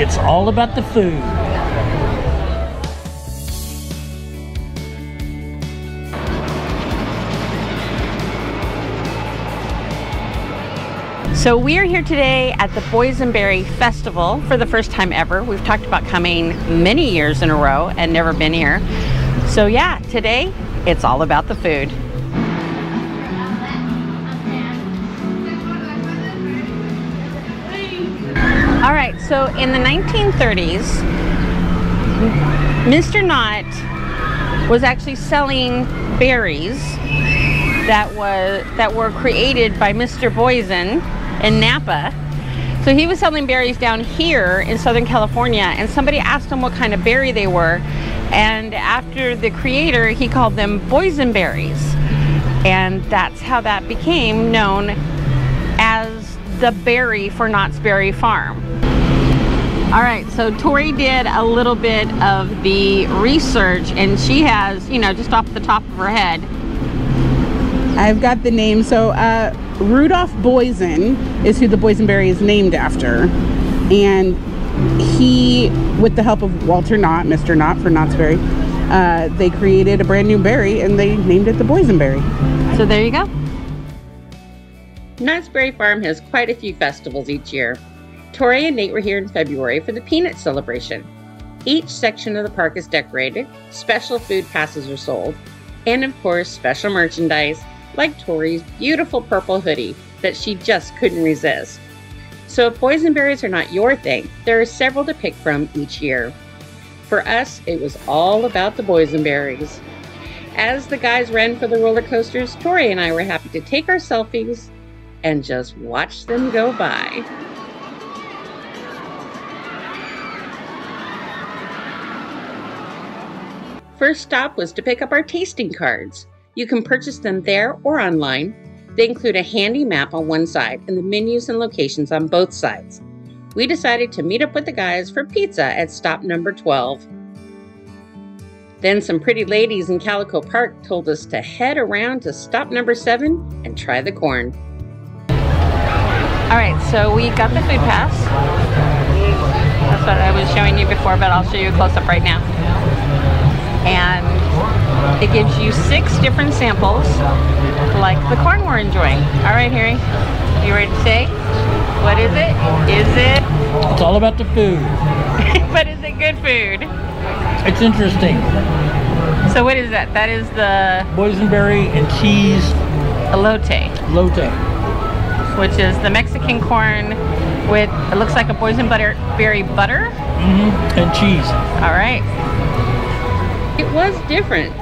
It's all about the food. So we are here today at the Boysenberry Festival for the first time ever. We've talked about coming many years in a row and never been here. So yeah, today it's all about the food. All right, so in the 1930s, Mr. Knott was actually selling berries that were created by Mr. Boysen in Napa. So he was selling berries down here in Southern California, and somebody asked him what kind of berry they were, and after the creator he called them boysenberries, and that's how that became known as the berry for Knott's Berry Farm. All right, so Tori did a little bit of the research, and she has, you know, just off the top of her head, I've got the name. So Rudolph Boysen is who the boysenberry is named after, and he, with the help of Walter Knott, Mr. Knott for Knott's Berry, they created a brand new berry and they named it the boysenberry. So there you go. Knott's Berry Farm has quite a few festivals each year. Tori and Nate were here in February for the peanut celebration. Each section of the park is decorated, special food passes are sold, and of course special merchandise like Tori's beautiful purple hoodie that she just couldn't resist. So if boysenberries are not your thing, there are several to pick from each year. For us, it was all about the boysenberries. As the guys ran for the roller coasters, Tori and I were happy to take our selfies and just watch them go by. First stop was to pick up our tasting cards. You can purchase them there or online. They include a handy map on one side and the menus and locations on both sides. We decided to meet up with the guys for pizza at stop number 12. Then some pretty ladies in Calico Park told us to head around to stop number 7 and try the corn. All right, so we got the food pass. That's what I was showing you before, but I'll show you a close-up right now. And it gives you 6 different samples, like the corn we're enjoying. All right, Harry, you ready to say? What is it? It's all about the food. But is it good food? It's interesting. So what is that? That is the Boysenberry and cheese elote. Elote. Which is the Mexican corn with, it looks like a boysenberry butter. And cheese. All right. It was different,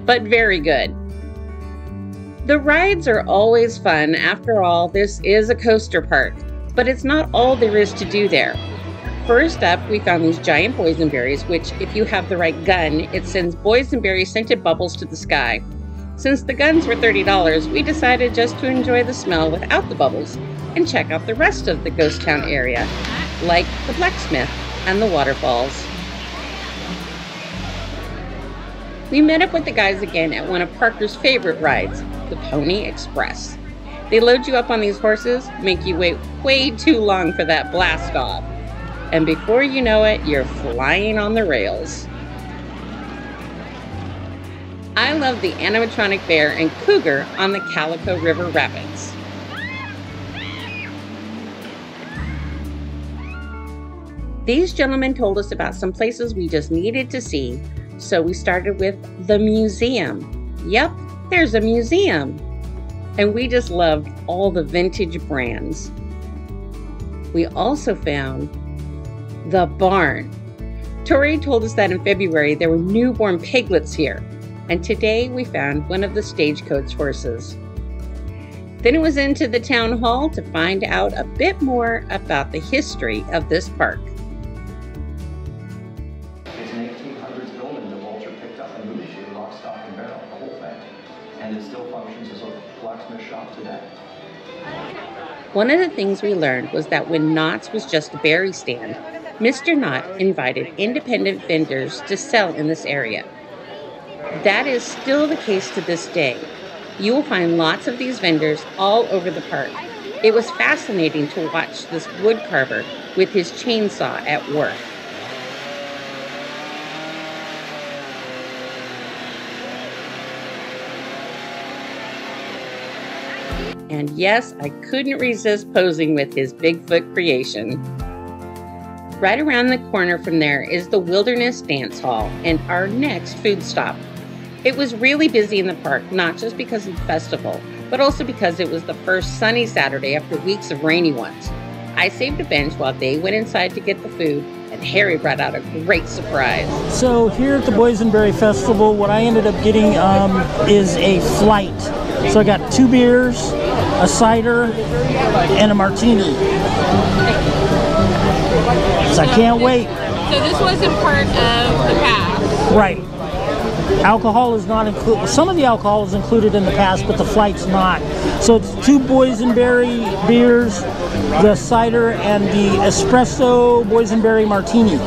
but very good. The rides are always fun. After all, this is a coaster park, but it's not all there is to do there. First up, we found these giant boysenberries, which, if you have the right gun, it sends boysenberry scented bubbles to the sky. Since the guns were $30, we decided just to enjoy the smell without the bubbles and check out the rest of the ghost town area, like the blacksmith and the waterfalls. We met up with the guys again at one of Parker's favorite rides, the Pony Express. They load you up on these horses, make you wait way too long for that blast off, and before you know it, you're flying on the rails. I love the animatronic bear and cougar on the Calico River Rapids. These gentlemen told us about some places we just needed to see, so we started with the museum. Yep, there's a museum. And we just loved all the vintage brands. We also found the barn. Tori told us that in February there were newborn piglets here, and today we found one of the stagecoach horses. Then it was into the town hall to find out a bit more about the history of this park. And it still functions as a blacksmith shop today. One of the things we learned was that when Knott's was just a berry stand, Mr. Knott invited independent vendors to sell in this area. That is still the case to this day. You will find lots of these vendors all over the park. It was fascinating to watch this wood carver with his chainsaw at work. And yes, I couldn't resist posing with his Bigfoot creation. Right around the corner from there is the Wilderness Dance Hall and our next food stop. It was really busy in the park, not just because of the festival, but also because it was the first sunny Saturday after weeks of rainy ones. I saved a bench while they went inside to get the food, and Harry brought out a great surprise. So here at the Boysenberry Festival, what I ended up getting is a flight. So I got 2 beers, a cider, and a martini. So I can't wait. So this wasn't part of the pass. Right. Alcohol is not included. Some of the alcohol is included in the pass, but the flight's not. So it's 2 Boysenberry beers, the cider, and the espresso Boysenberry martini.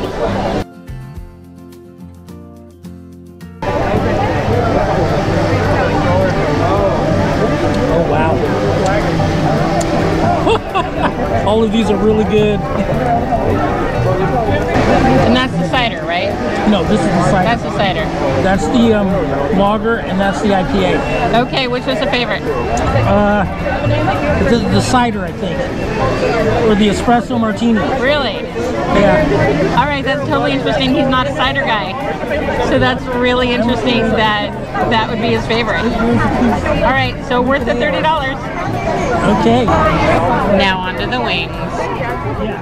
Oh wow! All of these are really good. And that's the cider, right? No, this is the cider. That's the cider. That's the lager, and that's the IPA. Okay, which was the favorite? The cider, I think, or the espresso martini. Really? Yeah. All right, that's totally interesting. He's not a cider guy. So that's really interesting that that would be his favorite. All right, so worth the $30. Okay. Now on to the wings.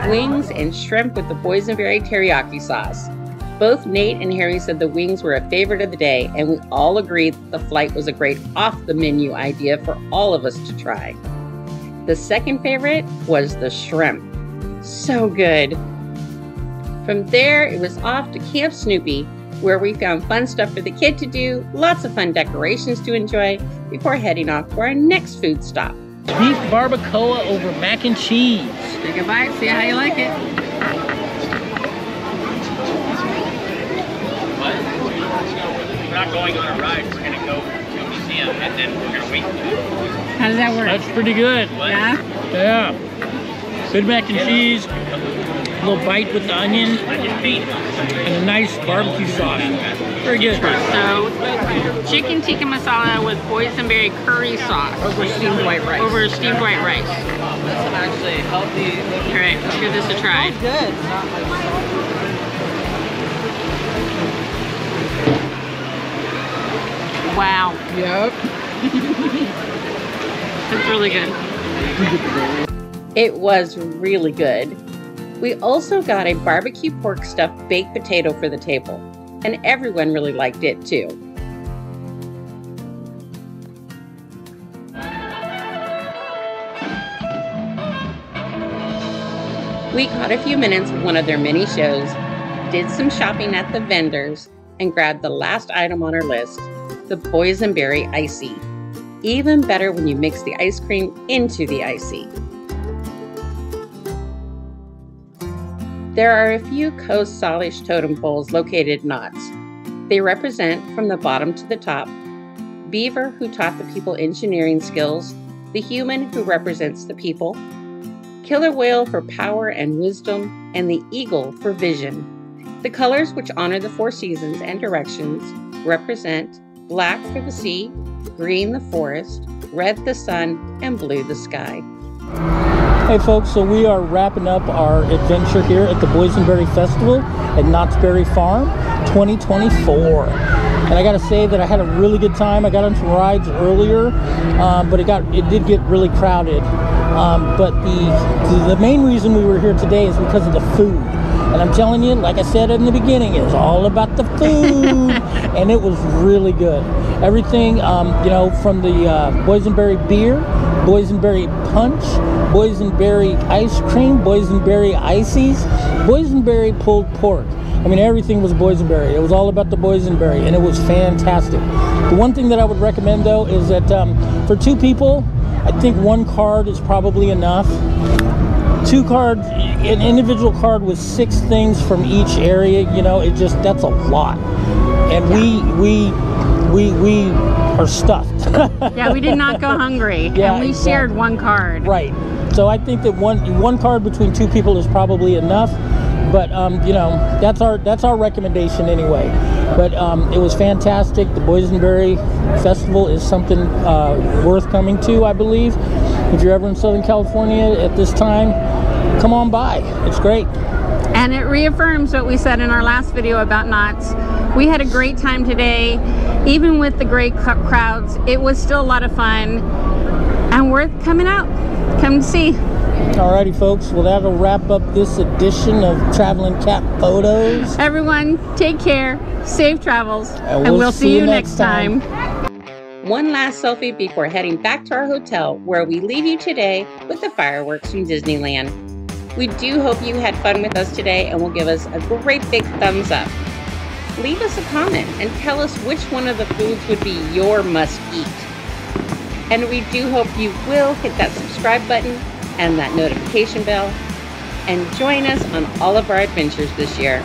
Wings and shrimp with the Boysenberry teriyaki sauce. Both Nate and Harry said the wings were a favorite of the day, and we all agreed that the flight was a great off-the-menu idea for all of us to try. The second favorite was the shrimp. So good. From there, it was off to Camp Snoopy, where we found fun stuff for the kid to do, lots of fun decorations to enjoy, before heading off to our next food stop. Beef barbacoa over mac and cheese. Take a bite, see how you like it. We're not going on a ride, we're going to go to a museum and then we're going to wait. How does that work? That's pretty good. Yeah? Yeah. Good mac and cheese, a little bite with the onion, and a nice barbecue sauce. Very good. So, chicken tikka masala with boysenberry curry sauce. Over steamed white rice. Over steamed white rice. That's actually healthy. All right, let's give this a try. Good. Wow, Yep. that's really good. It was really good. We also got a barbecue pork stuffed baked potato for the table, and everyone really liked it too. We caught a few minutes of one of their mini shows, did some shopping at the vendors, and grabbed the last item on our list, the Boysenberry Icy. Even better when you mix the ice cream into the icy. There are a few Coast Salish totem poles located in Knott. They represent, from the bottom to the top, Beaver, who taught the people engineering skills, the human, who represents the people, Killer Whale for power and wisdom, and the Eagle for vision. The colors, which honor the 4 seasons and directions, represent black for the sea, green the forest, red the sun, and blue the sky. Hey folks, so we are wrapping up our adventure here at the Boysenberry Festival at Knott's Berry Farm 2024. And I gotta say that I had a really good time. I got on some rides earlier, but it did get really crowded. But the main reason we were here today is because of the food. And I'm telling you, like I said in the beginning, it was all about the food, and it was really good. Everything, from the boysenberry beer, boysenberry punch, boysenberry ice cream, boysenberry ices, boysenberry pulled pork. I mean, everything was boysenberry. It was all about the boysenberry, and it was fantastic. The one thing that I would recommend, though, is that for 2 people, I think 1 card is probably enough. 2 cards, an individual card with 6 things from each area, that's a lot. And we are stuffed. Yeah, we did not go hungry. Yeah, and we exactly. shared 1 card. Right. So I think that one card between two people is probably enough. But you know, that's our recommendation anyway. But it was fantastic. The Boysenberry Festival is something worth coming to, I believe. If you're ever in Southern California at this time, come on by. It's great. And it reaffirms what we said in our last video about Knott's. We had a great time today. Even with the great crowds, it was still a lot of fun and worth coming out. Come to see. Alrighty, folks. Well, that'll wrap up this edition of Traveling Cat Photos. Everyone, take care. Safe travels. And we'll see you next time. One last selfie before heading back to our hotel, where we leave you today with the fireworks from Disneyland. We do hope you had fun with us today and will give us a great big thumbs up. Leave us a comment and tell us which one of the foods would be your must-eat. And we do hope you will hit that subscribe button and that notification bell and join us on all of our adventures this year.